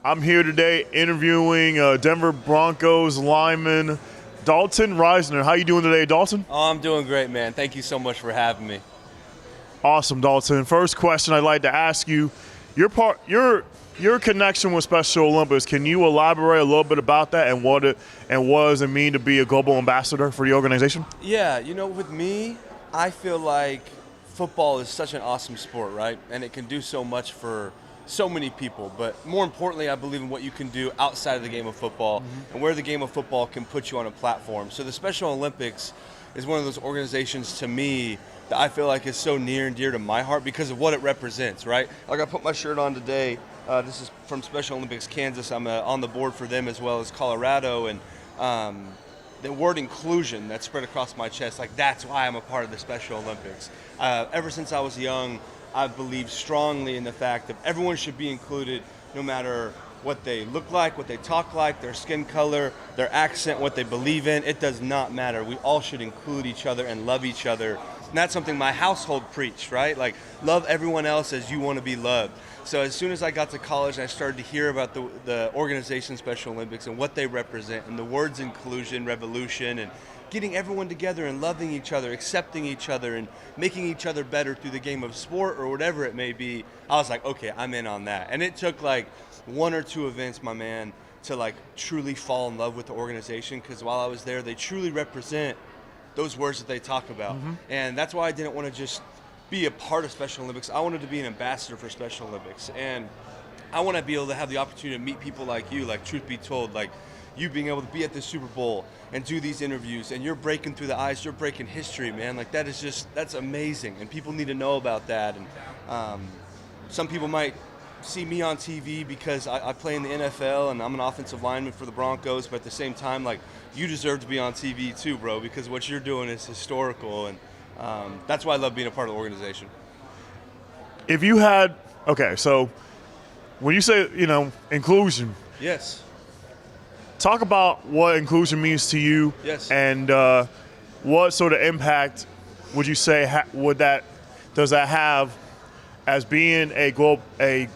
I'm here today interviewing Denver Broncos lineman Dalton Risner. How you doing today, Dalton? Oh, I'm doing great, man. Thank you so much for having me. Awesome, Dalton. First question I'd like to ask you, your connection with Special Olympics, can you elaborate a little bit about that and what does it mean to be a global ambassador for the organization? Yeah, with me, I feel like football is such an awesome sport, right? And it can do so much for so many people, but more importantly, I believe in what you can do outside of the game of football and where the game of football can put you on a platform. So the Special Olympics is one of those organizations to me that I feel like is so near and dear to my heart because of what it represents, right? Like I put my shirt on today. This is from Special Olympics Kansas. I'm on the board for them as well as Colorado, and the word inclusion that's spread across my chest, like that's why I'm a part of the Special Olympics. Ever since I was young, I believe strongly in the fact that everyone should be included no matter what they look like, what they talk like, their skin color, their accent, what they believe in. It does not matter. We all should include each other and love each other. And that's something my household preached, right? Like, love everyone else as you want to be loved. So as soon as I got to college and I started to hear about the organization Special Olympics and what they represent and the words inclusion, revolution, and getting everyone together and loving each other, accepting each other, and making each other better through the game of sport or whatever it may be, I was like, okay, I'm in on that. And it took like one or two events, my man, to like truly fall in love with the organization, because while I was there, they truly represent those words that they talk about. And that's why I didn't want to just be a part of Special Olympics. I wanted to be an ambassador for Special Olympics. And I want to be able to have the opportunity to meet people like you, like truth be told, like you being able to be at the Super Bowl and do these interviews, and you're breaking through the ice, you're breaking history, man. Like that's amazing, and people need to know about that. And some people might see me on TV because I play in the NFL and I'm an offensive lineman for the Broncos, but at the same time, like, you deserve to be on TV too, bro, because what you're doing is historical, and that's why I love being a part of the organization. If you had, okay, so when you say, inclusion. Yes. Talk about what inclusion means to you. Yes. And what sort of impact would you say does that have as being a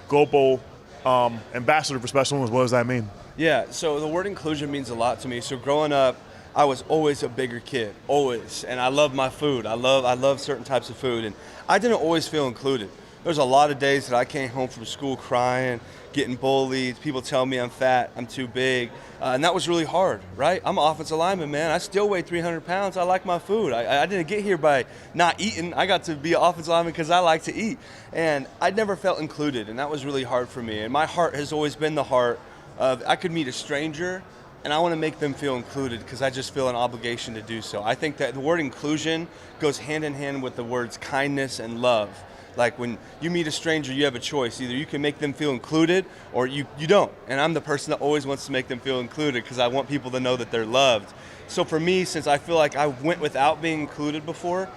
global ambassador for Special Olympics? What does that mean? Yeah, so the word inclusion means a lot to me. So growing up, I was always a bigger kid, always, and I love my food. I love certain types of food, and I didn't always feel included. There's a lot of days that I came home from school crying, getting bullied, people tell me I'm fat, I'm too big, and that was really hard, right? I'm an offensive lineman, man. I still weigh 300 pounds. I like my food. I didn't get here by not eating. I got to be an offensive lineman because I like to eat, and I never felt included, and that was really hard for me. And my heart has always been the heart of I could meet a stranger, and I want to make them feel included because I just feel an obligation to do so. I think that the word inclusion goes hand in hand with the words kindness and love. Like when you meet a stranger, you have a choice. Either you can make them feel included or you don't. And I'm the person that always wants to make them feel included because I want people to know that they're loved. So for me, since I feel like I went without being included before,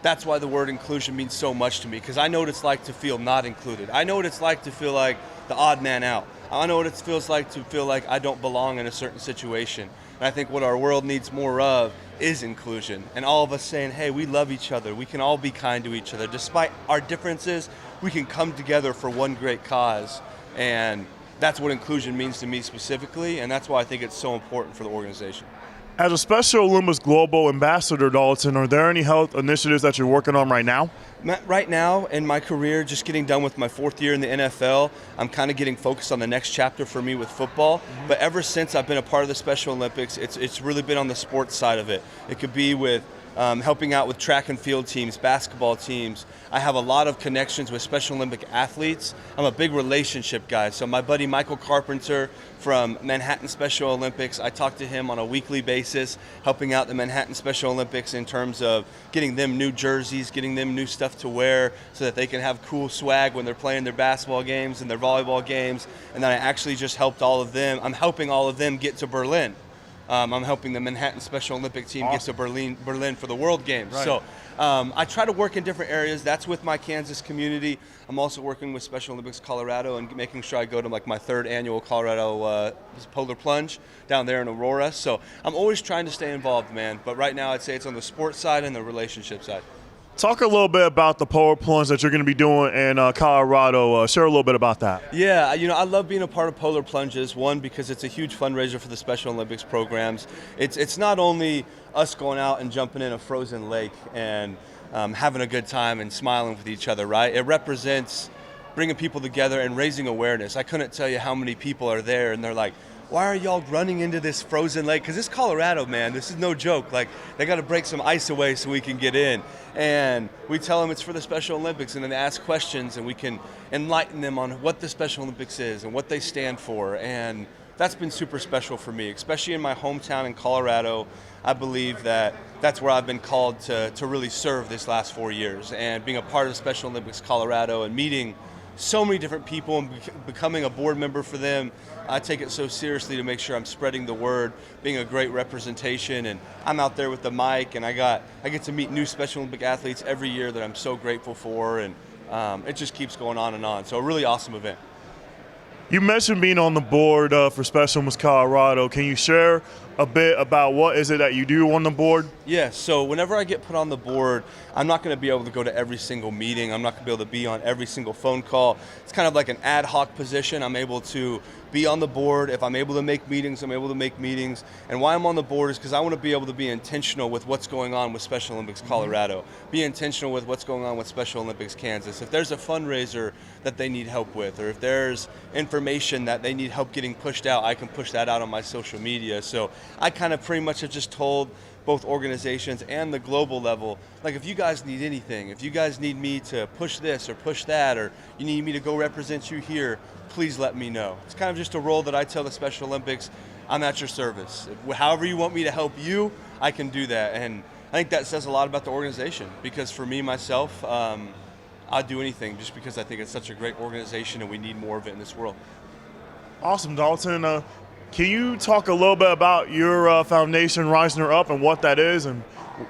that's why the word inclusion means so much to me, because I know what it's like to feel not included. I know what it's like to feel like the odd man out. I know what it feels like to feel like I don't belong in a certain situation. And I think what our world needs more of is inclusion. And all of us saying, hey, we love each other. We can all be kind to each other. Despite our differences, we can come together for one great cause. And that's what inclusion means to me specifically. And that's why I think it's so important for the organization. As a Special Olympics Global Ambassador, Dalton, are there any health initiatives that you're working on right now? Right now, in my career, just getting done with my 4th year in the NFL, I'm kind of getting focused on the next chapter for me with football. But ever since I've been a part of the Special Olympics, it's really been on the sports side of it. It could be with helping out with track and field teams, basketball teams. I have a lot of connections with Special Olympic athletes. I'm a big relationship guy. So my buddy Michael Carpenter from Manhattan Special Olympics, I talk to him on a weekly basis, helping out the Manhattan Special Olympics in terms of getting them new jerseys, getting them new stuff to wear so that they can have cool swag when they're playing their basketball games and their volleyball games. And then I actually just helped all of them. I'm helping all of them get to Berlin. I'm helping the Manhattan Special Olympic team get to Berlin for the World Games. Right. So I try to work in different areas. That's with my Kansas community. I'm also working with Special Olympics Colorado and making sure I go to like my 3rd annual Colorado Polar Plunge down there in Aurora. So I'm always trying to stay involved, man. But right now I'd say it's on the sports side and the relationship side. Talk a little bit about the polar plunge that you're going to be doing in Colorado. Share a little bit about that. Yeah, I love being a part of Polar Plunges. One, because it's a huge fundraiser for the Special Olympics programs. It's not only us going out and jumping in a frozen lake and having a good time and smiling with each other, right? It represents bringing people together and raising awareness. I couldn't tell you how many people are there and they're like, why are y'all running into this frozen lake? Because it's Colorado, man. This is no joke. Like, they got to break some ice away so we can get in. And we tell them it's for the Special Olympics, and then they ask questions, and we can enlighten them on what the Special Olympics is and what they stand for. And that's been super special for me, especially in my hometown in Colorado. I believe that that's where I've been called to really serve this last 4 years. And being a part of the Special Olympics Colorado and meeting so many different people and becoming a board member for them, I take it so seriously to make sure I'm spreading the word, being a great representation, and I'm out there with the mic, and I get to meet new Special Olympic athletes every year that I'm so grateful for, and it just keeps going on and on. So a really awesome event. You mentioned being on the board for Special Olympics Colorado. Can you share a bit about what is it that you do on the board? Yeah, so whenever I get put on the board, I'm not going to be able to go to every single meeting. I'm not going to be able to be on every single phone call. It's kind of like an ad hoc position. I'm able to be on the board. If I'm able to make meetings, I'm able to make meetings. And why I'm on the board is because I want to be able to be intentional with what's going on with Special Olympics Colorado, be intentional with what's going on with Special Olympics Kansas. If there's a fundraiser that they need help with, or if there's information that they need help getting pushed out, I can push that out on my social media. So I kind of pretty much have just told both organizations and the global level, like, if you guys need anything, if you guys need me to push this or push that, or you need me to go represent you here, please let me know. It's kind of just a role that I tell the Special Olympics, I'm at your service. However you want me to help you, I can do that. And I think that says a lot about the organization, because for me, myself, I'd do anything just because I think it's such a great organization and we need more of it in this world. Awesome, Dalton. Can you talk a little bit about your foundation, Risner Up, and what that is, and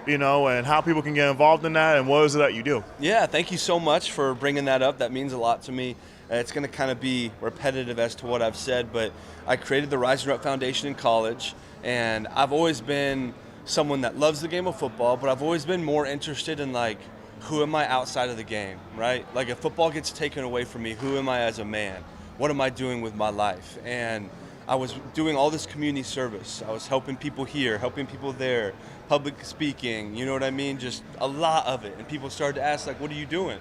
and how people can get involved in that, and what is it that you do? Yeah, thank you so much for bringing that up. That means a lot to me. It's going to kind of be repetitive as to what I've said, but I created the Risner Up Foundation in college, and I've always been someone that loves the game of football, but I've always been more interested in, like, who am I outside of the game, right? Like, if football gets taken away from me, who am I as a man? What am I doing with my life? And I was doing all this community service. I was helping people here, helping people there, public speaking, you know what I mean? Just a lot of it. And people started to ask, like, what are you doing?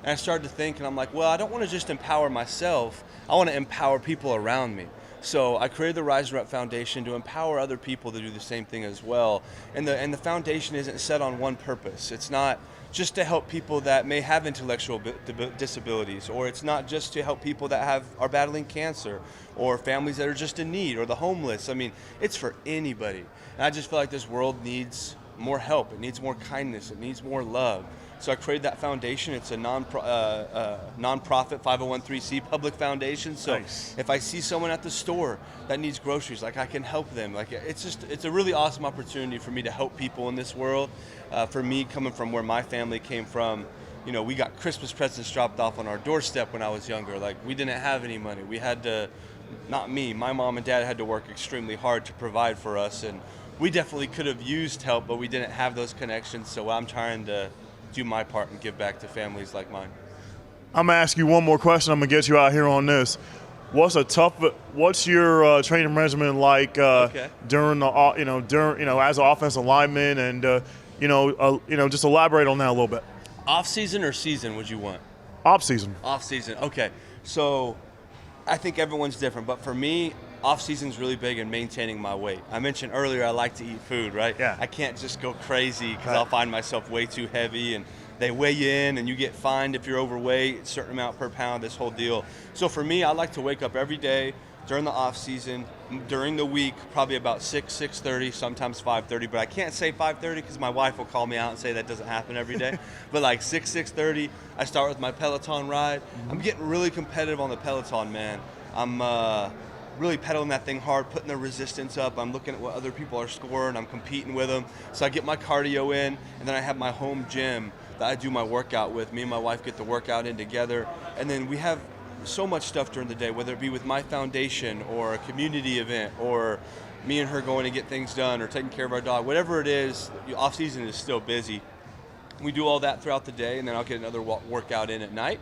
And I started to think, and I'm like, well, I don't want to just empower myself. I want to empower people around me. So I created the Risner Up Foundation to empower other people to do the same thing as well. And the foundation isn't set on one purpose. It's not just to help people that may have intellectual disabilities, or it's not just to help people that are battling cancer, or families that are just in need, or the homeless. I mean, it's for anybody. And I just feel like this world needs more help. It needs more kindness. It needs more love. So I created that foundation. It's a nonprofit 501(c) public foundation. So nice. If I see someone at the store that needs groceries, like, I can help them. Like, it's a really awesome opportunity for me to help people in this world. For me, coming from where my family came from, we got Christmas presents dropped off on our doorstep when I was younger. Like, we didn't have any money. We had to, not me, my mom and dad had to work extremely hard to provide for us. And we definitely could have used help, but we didn't have those connections. So I'm trying to do my part and give back to families like mine. I'm gonna ask you one more question. I'm gonna get you out here on this. What's your training regimen like during the as an offensive lineman, and just elaborate on that a little bit. Off season or season would you want? Off season. Off season. Okay. So I think everyone's different, but for me, off season's really big in maintaining my weight. I mentioned earlier I like to eat food, right? Yeah. I can't just go crazy because I'll find myself way too heavy, and they weigh you in and you get fined if you're overweight, a certain amount per pound, this whole deal. So for me, I like to wake up every day during the off season, during the week, probably about 6:30, sometimes 5:30, but I can't say 5:30 because my wife will call me out and say that doesn't happen every day. But like 6:30, I start with my Peloton ride. I'm getting really competitive on the Peloton, man. I'm really pedaling that thing hard, putting the resistance up. I'm looking at what other people are scoring. I'm competing with them. So I get my cardio in, and then I have my home gym that I do my workout with. Me and my wife get the workout in together. And then we have so much stuff during the day, whether it be with my foundation or a community event or me and her going to get things done or taking care of our dog. Whatever it is, off season is still busy. We do all that throughout the day, and then I'll get another workout in at night.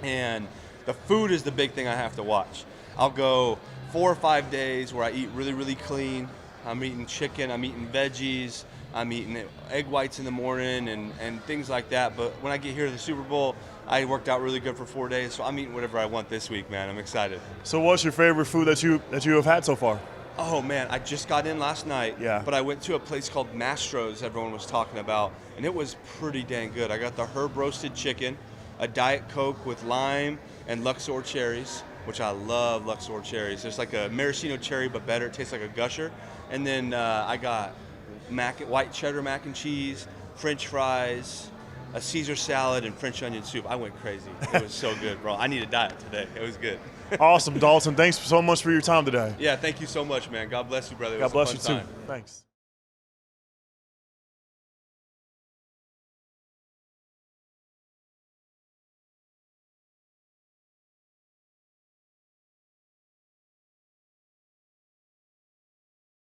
And the food is the big thing I have to watch. I'll go 4 or 5 days where I eat really, really clean. I'm eating chicken, I'm eating veggies, I'm eating egg whites in the morning and things like that. But when I get here to the Super Bowl, I worked out really good for 4 days, so I'm eating whatever I want this week, man. I'm excited. So what's your favorite food that you have had so far? Oh, man, I just got in last night, Yeah. but I went to a place called Mastro's everyone was talking about, and it was pretty dang good. I got the herb roasted chicken, a Diet Coke with lime and Luxor cherries, which I love Luxor cherries. It's like a maraschino cherry, but better. It tastes like a gusher. And then I got white cheddar mac and cheese, French fries, a Caesar salad, and French onion soup. I went crazy. It was so good, bro. I need a diet today. It was good. Awesome, Dalton. Thanks so much for your time today. Yeah, thank you so much, man. God bless you, brother. It was God bless a you fun too. time. Thanks.